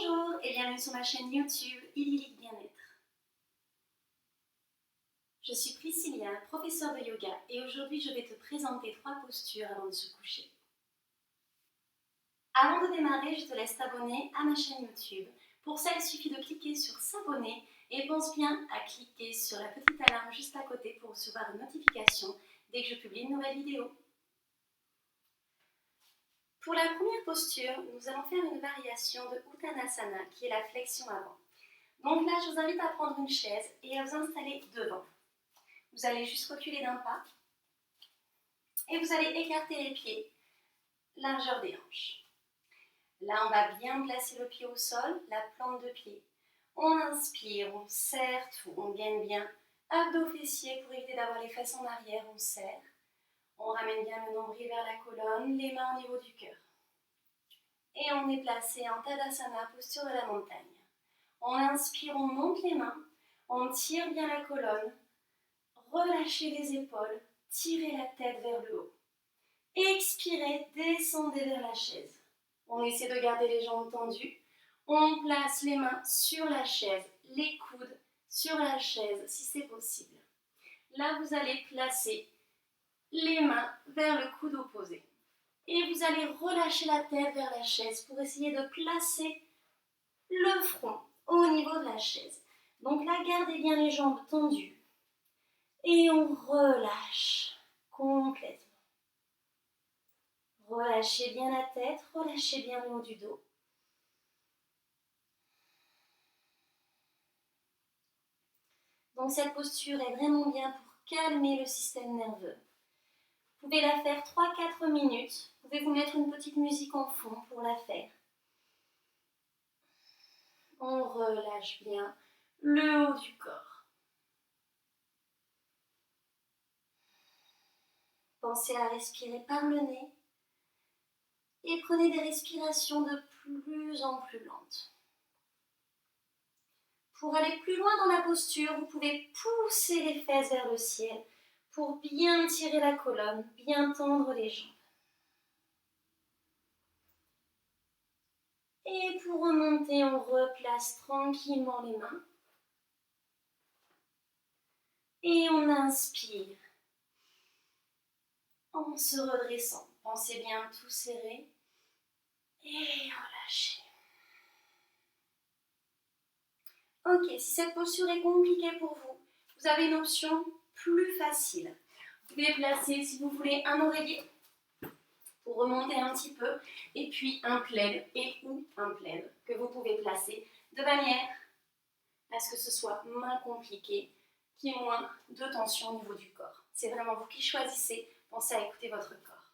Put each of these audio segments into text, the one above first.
Bonjour et bienvenue sur ma chaîne YouTube Idyllique Bien-être. Je suis Priscilla, professeure de yoga et aujourd'hui je vais te présenter 3 postures avant de se coucher. Avant de démarrer, je te laisse t'abonner à ma chaîne YouTube. Pour ça, il suffit de cliquer sur s'abonner et pense bien à cliquer sur la petite alarme juste à côté pour recevoir une notification dès que je publie une nouvelle vidéo. Pour la première posture, nous allons faire une variation de Uttanasana qui est la flexion avant. Donc là, je vous invite à prendre une chaise et à vous installer devant. Vous allez juste reculer d'un pas et vous allez écarter les pieds, largeur des hanches. Là, on va bien placer le pied au sol, la plante de pied. On inspire, on serre tout, on gaine bien. Abdos fessiers pour éviter d'avoir les fesses en arrière, on serre. On ramène bien le nombril vers la colonne, les mains au niveau du cœur. Et on est placé en Tadasana, posture de la montagne. On inspire, on monte les mains, on tire bien la colonne, relâchez les épaules, tirez la tête vers le haut. Expirez, descendez vers la chaise. On essaie de garder les jambes tendues. On place les mains sur la chaise, les coudes sur la chaise si c'est possible. Là, vous allez placer les mains vers le coude opposé. Et vous allez relâcher la tête vers la chaise pour essayer de placer le front au niveau de la chaise. Donc là, gardez bien les jambes tendues. Et on relâche complètement. Relâchez bien la tête, relâchez bien le haut du dos. Donc cette posture est vraiment bien pour calmer le système nerveux. Vous pouvez la faire 3-4 minutes. Vous pouvez vous mettre une petite musique en fond pour la faire. On relâche bien le haut du corps. Pensez à respirer par le nez et prenez des respirations de plus en plus lentes. Pour aller plus loin dans la posture, vous pouvez pousser les fesses vers le ciel pour bien tirer la colonne, bien tendre les jambes. Et pour remonter, on replace tranquillement les mains. Et on inspire en se redressant. Pensez bien à tout serrer et relâcher. Ok, si cette posture est compliquée pour vous, vous avez une option plus facile. Vous pouvez placer, si vous voulez, un oreiller pour remonter un petit peu, et puis un plaid ou un plaid que vous pouvez placer de manière à ce que ce soit moins compliqué, qu'il y ait moins de tension au niveau du corps. C'est vraiment vous qui choisissez, pensez à écouter votre corps.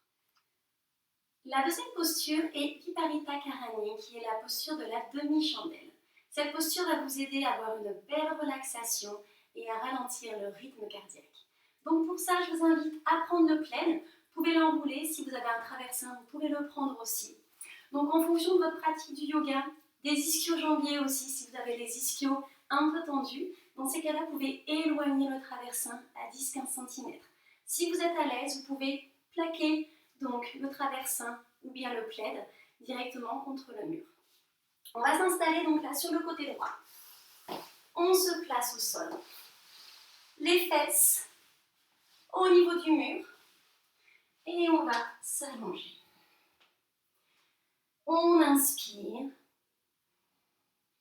La deuxième posture est Viparita Karani, qui est la posture de la demi-chandelle. Cette posture va vous aider à avoir une belle relaxation et à ralentir le rythme cardiaque. Donc pour ça, je vous invite à prendre le plaid. Vous pouvez l'enrouler, si vous avez un traversin, vous pouvez le prendre aussi. Donc en fonction de votre pratique du yoga, des ischio-jambiers aussi, si vous avez les ischios un peu tendus, dans ces cas-là, vous pouvez éloigner le traversin à 10-15 cm. Si vous êtes à l'aise, vous pouvez plaquer donc le traversin ou bien le plaid directement contre le mur. On va s'installer donc là sur le côté droit. On se place au sol. Les fesses au niveau du mur. Et on va s'allonger. On inspire.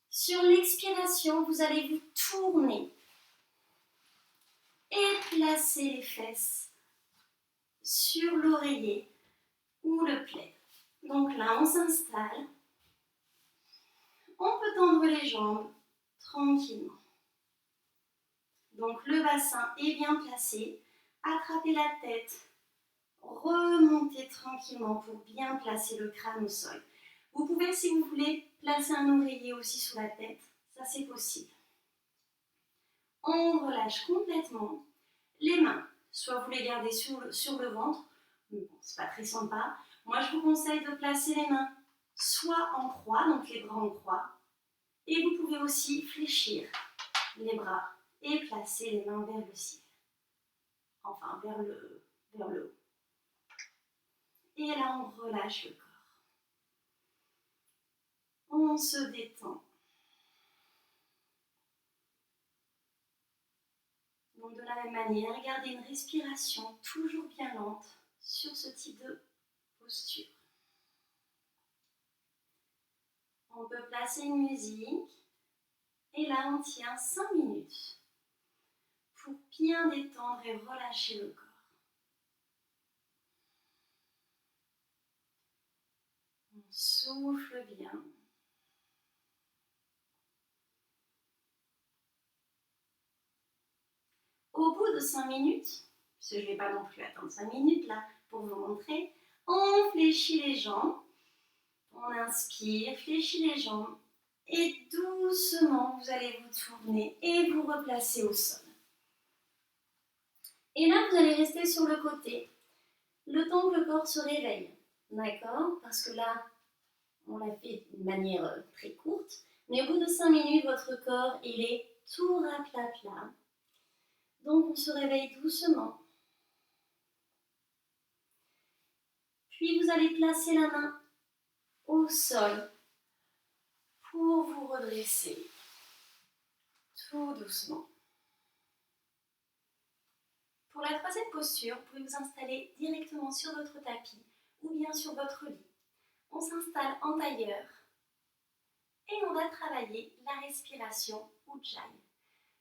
Sur l'expiration, vous allez vous tourner et placer les fesses sur l'oreiller ou le plaid. Donc là, on s'installe. On peut tendre les jambes tranquillement. Donc le bassin est bien placé. Attrapez la tête. Remontez tranquillement pour bien placer le crâne au sol. Vous pouvez, si vous voulez, placer un oreiller aussi sous la tête. Ça, c'est possible. On relâche complètement les mains. Soit vous les gardez sur le ventre. Bon, c'est pas très sympa. Moi, je vous conseille de placer les mains soit en croix, donc les bras en croix. Et vous pouvez aussi fléchir les bras et placer les mains vers le ciel. Enfin, vers le haut. Et là, on relâche le corps. On se détend. Donc de la même manière, gardez une respiration toujours bien lente sur ce type de posture. On peut placer une musique et là on tient 5 minutes pour bien détendre et relâcher le corps. On souffle bien. Au bout de 5 minutes, parce que je ne vais pas non plus attendre 5 minutes là pour vous montrer, on fléchit les jambes, on inspire, fléchit les jambes et doucement vous allez vous tourner et vous replacer au sol. Et là vous allez rester sur le côté, le temps que le corps se réveille, d'accord? Parce que là, on l'a fait de manière très courte, mais au bout de 5 minutes, votre corps il est tout raplat. Donc on se réveille doucement. Puis vous allez placer la main au sol pour vous redresser tout doucement. Pour la troisième posture, vous pouvez vous installer directement sur votre tapis ou bien sur votre lit. On s'installe en tailleur et on va travailler la respiration Ujjayi.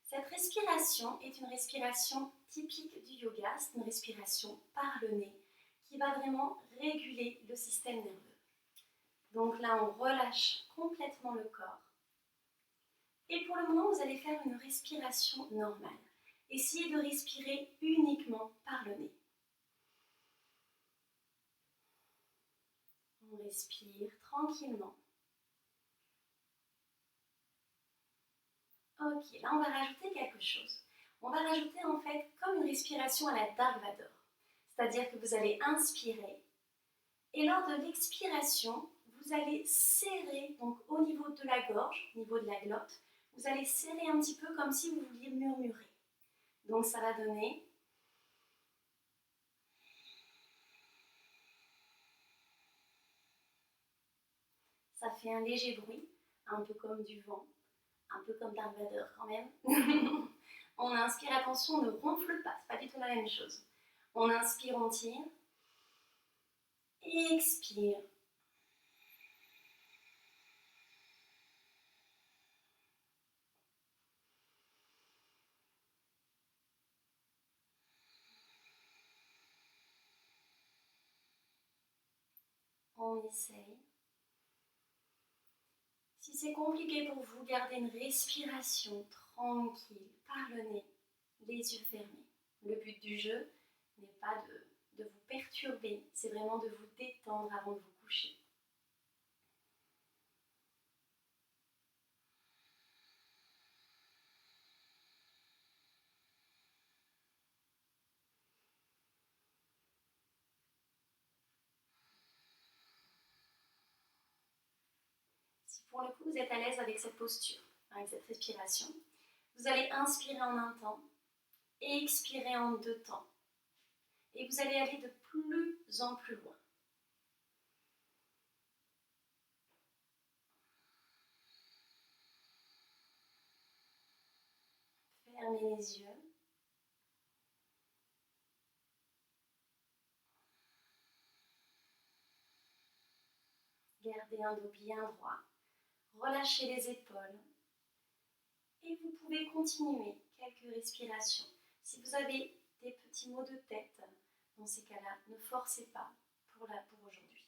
Cette respiration est une respiration typique du yoga, c'est une respiration par le nez qui va vraiment réguler le système nerveux. Donc là, on relâche complètement le corps. Et pour le moment, vous allez faire une respiration normale. Essayez de respirer uniquement par le nez. On respire tranquillement. Ok, là on va rajouter quelque chose. On va rajouter en fait comme une respiration à la Dark Vador. C'est-à-dire que vous allez inspirer et lors de l'expiration, vous allez serrer, donc au niveau de la gorge, au niveau de la glotte, vous allez serrer un petit peu comme si vous vouliez murmurer. Donc ça va donner... Ça fait un léger bruit, un peu comme du vent, un peu comme Dark Vador quand même. On inspire, attention, on ne ronfle pas, c'est pas du tout la même chose. On inspire, on tire. Expire. On essaye. Si c'est compliqué pour vous, gardez une respiration tranquille, par le nez, les yeux fermés. Le but du jeu n'est pas de vous perturber, c'est vraiment de vous détendre avant de vous coucher. Si pour le coup vous êtes à l'aise avec cette posture, avec cette respiration, vous allez inspirer en un temps et expirer en 2 temps. Et vous allez aller de plus en plus loin. Fermez les yeux. Gardez un dos bien droit. Relâchez les épaules. Et vous pouvez continuer quelques respirations. Si vous avez des petits maux de tête, dans ces cas-là, ne forcez pas pour aujourd'hui.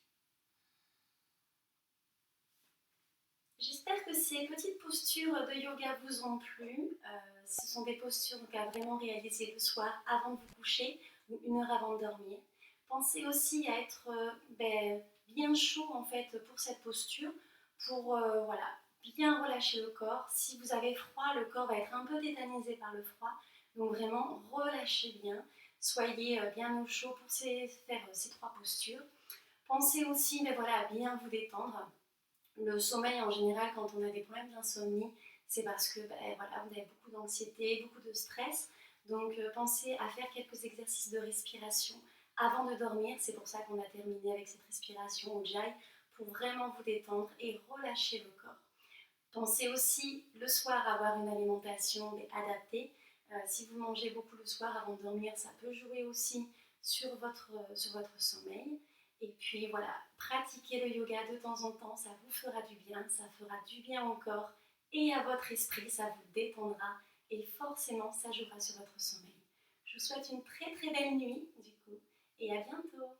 J'espère que ces petites postures de yoga vous ont plu. Ce sont des postures à vraiment réaliser le soir avant de vous coucher ou 1 heure avant de dormir. Pensez aussi à être bien chaud en fait pour cette posture, pour bien relâcher le corps. Si vous avez froid, le corps va être un peu tétanisé par le froid. Donc vraiment, relâchez bien. Soyez bien au chaud pour faire ces 3 postures. Pensez aussi à bien vous détendre. Le sommeil en général, quand on a des problèmes d'insomnie, c'est parce que vous avez beaucoup d'anxiété, beaucoup de stress. Donc pensez à faire quelques exercices de respiration avant de dormir. C'est pour ça qu'on a terminé avec cette respiration Ujjayi, pour vraiment vous détendre et relâcher le corps. Pensez aussi le soir à avoir une alimentation adaptée. Si vous mangez beaucoup le soir avant de dormir, ça peut jouer aussi sur votre sommeil. Et puis voilà, pratiquez le yoga de temps en temps, ça vous fera du bien, ça fera du bien au corps et à votre esprit, ça vous détendra et forcément ça jouera sur votre sommeil. Je vous souhaite une très très belle nuit du coup et à bientôt.